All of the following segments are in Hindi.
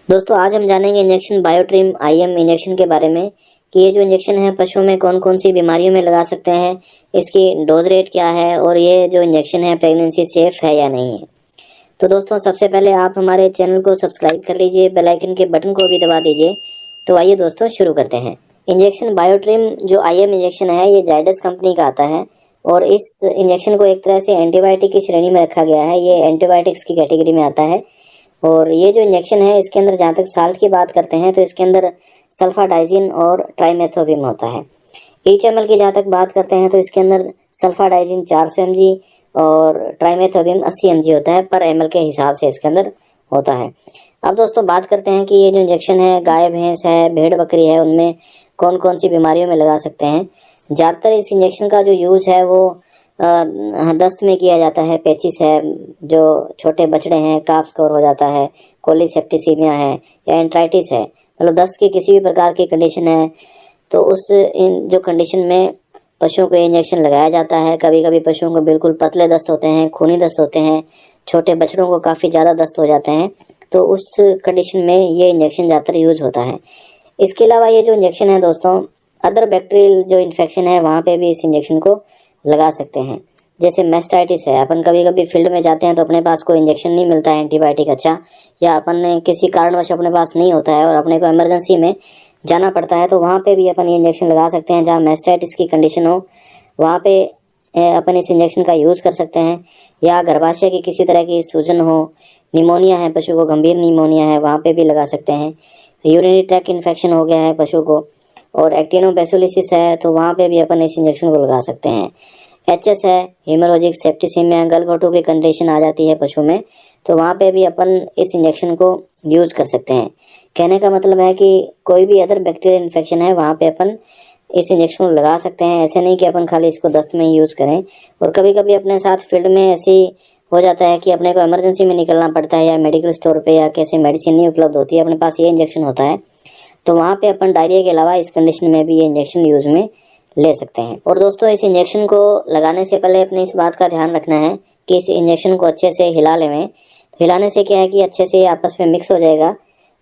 दोस्तों आज हम जानेंगे इंजेक्शन बायोट्रिम आईएम इंजेक्शन के बारे में कि ये जो इंजेक्शन है पशुओं में कौन कौन सी बीमारियों में लगा सकते हैं, इसकी डोज रेट क्या है और ये जो इंजेक्शन है प्रेगनेंसी सेफ है या नहीं है। तो दोस्तों सबसे पहले आप हमारे चैनल को सब्सक्राइब कर लीजिए, बेल आइकन के बटन को भी दबा दीजिए। तो आइए दोस्तों शुरू करते हैं। इंजेक्शन बायोट्रिम जो आईएम इंजेक्शन है ये जायडस कंपनी का आता है और इस इंजेक्शन को एक तरह से एंटीबायोटिक की श्रेणी में रखा गया है। ये एंटीबायोटिक्स की कैटेगरी में आता है और ये जो इंजेक्शन है इसके अंदर जहाँ तक साल्ट की बात करते हैं तो इसके अंदर सल्फाडाइजिन और ट्राइमेथोबिम होता है। एच एम एल की जहाँ तक बात करते हैं तो इसके अंदर सल्फाडाइजिन 400 mg और ट्राइमेथोबिम 80 mg होता है पर ml के हिसाब से इसके अंदर होता है। अब दोस्तों बात करते हैं कि ये जो इंजेक्शन है गाय भैंस है भेड़ बकरी है उनमें कौन कौन सी बीमारियों में लगा सकते हैं। ज़्यादातर इस इंजेक्शन का जो यूज़ है वो दस्त में किया जाता है। पेचिस है, जो छोटे बछड़े हैं, काफ स्कोर हो जाता है, कोलीसेप्टिसीमिया है या एंट्राइटिस है, मतलब दस्त की किसी भी प्रकार की कंडीशन है तो उस जो कंडीशन में पशुओं को इंजेक्शन लगाया जाता है। कभी कभी पशुओं को बिल्कुल पतले दस्त होते हैं, खूनी दस्त होते हैं, छोटे बछड़ों को काफ़ी ज़्यादा दस्त हो जाते हैं तो उस कंडीशन में ये इंजेक्शन ज़्यादातर यूज होता है। इसके अलावा ये जो इंजेक्शन है दोस्तों अदर बैक्टीरियल जो इन्फेक्शन है वहाँ पे भी इस इंजेक्शन को लगा सकते हैं। जैसे मेस्टाइटिस है, अपन कभी कभी फील्ड में जाते हैं तो अपने पास कोई इंजेक्शन नहीं मिलता है एंटीबायोटिक अच्छा, या अपन ने किसी कारणवश अपने पास नहीं होता है और अपने को इमरजेंसी में जाना पड़ता है तो वहाँ पे भी अपन ये इंजेक्शन लगा सकते हैं। जहाँ मेस्टाइटिस की कंडीशन हो वहाँ पे अपन इस इंजेक्शन का यूज़ कर सकते हैं। या गर्भाशय की किसी तरह की सूजन हो, निमोनिया है, पशु को गंभीर निमोनिया है, वहाँ पे भी लगा सकते हैं। यूरिनरी ट्रैक्ट इन्फेक्शन हो गया है पशु को और एक्टिनोबैसिलिसिस है तो वहाँ पे भी अपन इस इंजेक्शन को लगा सकते हैं। एचएस है, हेमोरेजिक सेप्टिसीमिया, गलघोटू की कंडीशन आ जाती है पशु में तो वहाँ पे भी अपन इस इंजेक्शन को यूज कर सकते हैं। कहने का मतलब है कि कोई भी अदर बैक्टीरियल इन्फेक्शन है वहाँ पे अपन इस इंजेक्शन को लगा सकते हैं। ऐसे नहीं कि अपन खाली इसको दस्त में ही यूज़ करें। और कभी कभी अपने साथ फील्ड में ऐसी हो जाता है कि अपने को इमरजेंसी में निकलना पड़ता है या मेडिकल स्टोर पे या कैसे मेडिसिन नहीं उपलब्ध होती है, अपने पास ये इंजेक्शन होता है तो वहाँ पे अपन डायरिया के अलावा इस कंडीशन में भी ये इंजेक्शन यूज में ले सकते हैं। और दोस्तों इस इंजेक्शन को लगाने से पहले अपने इस बात का ध्यान रखना है कि इस इंजेक्शन को अच्छे से हिला लें। तो हिलाने से क्या है कि अच्छे से आपस में मिक्स हो जाएगा,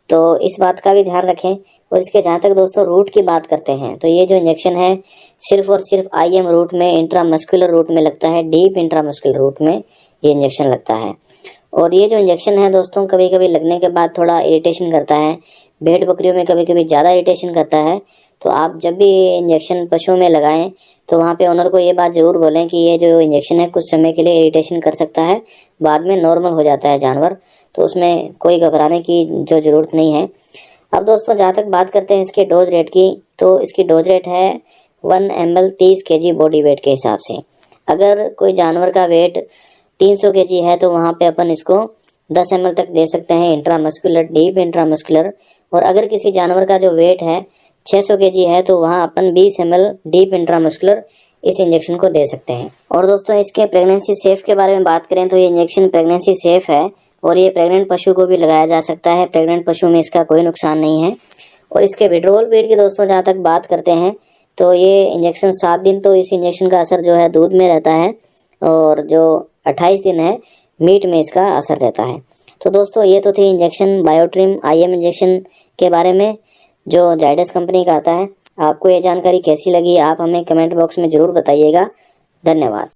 तो इस बात का भी ध्यान रखें। और इसके जहाँ तक दोस्तों रूट की बात करते हैं तो ये जो इंजेक्शन है सिर्फ और सिर्फ आईएम रूट में, इंट्रामस्कुलर रूट में लगता है, डीप इंट्रामस्कुलर रूट में ये इंजेक्शन लगता है। और ये जो इंजेक्शन है दोस्तों कभी कभी लगने के बाद थोड़ा इरिटेशन करता है, भेड़ बकरियों में कभी कभी ज़्यादा इरिटेशन करता है। तो आप जब भी इंजेक्शन पशुओं में लगाएं तो वहाँ पे ओनर को ये बात ज़रूर बोलें कि ये जो इंजेक्शन है कुछ समय के लिए इरिटेशन कर सकता है, बाद में नॉर्मल हो जाता है जानवर, तो उसमें कोई घबराने की जो ज़रूरत नहीं है। अब दोस्तों जहाँ तक बात करते हैं इसके डोज रेट की, तो इसकी डोज रेट है 1 ml 30 kg बॉडी वेट के हिसाब से। अगर कोई जानवर का वेट 300 kg है तो वहाँ पे अपन इसको 10 ml तक दे सकते हैं इंट्रामस्कुलर, डीप इंट्रामस्कुलर। और अगर किसी जानवर का जो वेट है 600 kg है तो वहाँ अपन 20 ml डीप इंट्रामस्कुलर इस इंजेक्शन को दे सकते हैं। और दोस्तों इसके प्रेगनेंसी सेफ के बारे में बात करें तो ये इंजेक्शन प्रेगनेंसी सेफ है और ये प्रेग्नेंट पशु को भी लगाया जा सकता है। प्रेग्नेंट पशु में इसका कोई नुकसान नहीं है। और इसके विड्रोवल पीरियड की दोस्तों जहाँ तक बात करते हैं तो ये इंजेक्शन 7 दिन तो इस इंजेक्शन का असर जो है दूध में रहता है और जो 28 दिन है मीट में इसका असर रहता है। तो दोस्तों ये तो थी इंजेक्शन बायोट्रिम आईएम इंजेक्शन के बारे में जो जायडस कंपनी का आता है। आपको ये जानकारी कैसी लगी आप हमें कमेंट बॉक्स में ज़रूर बताइएगा। धन्यवाद।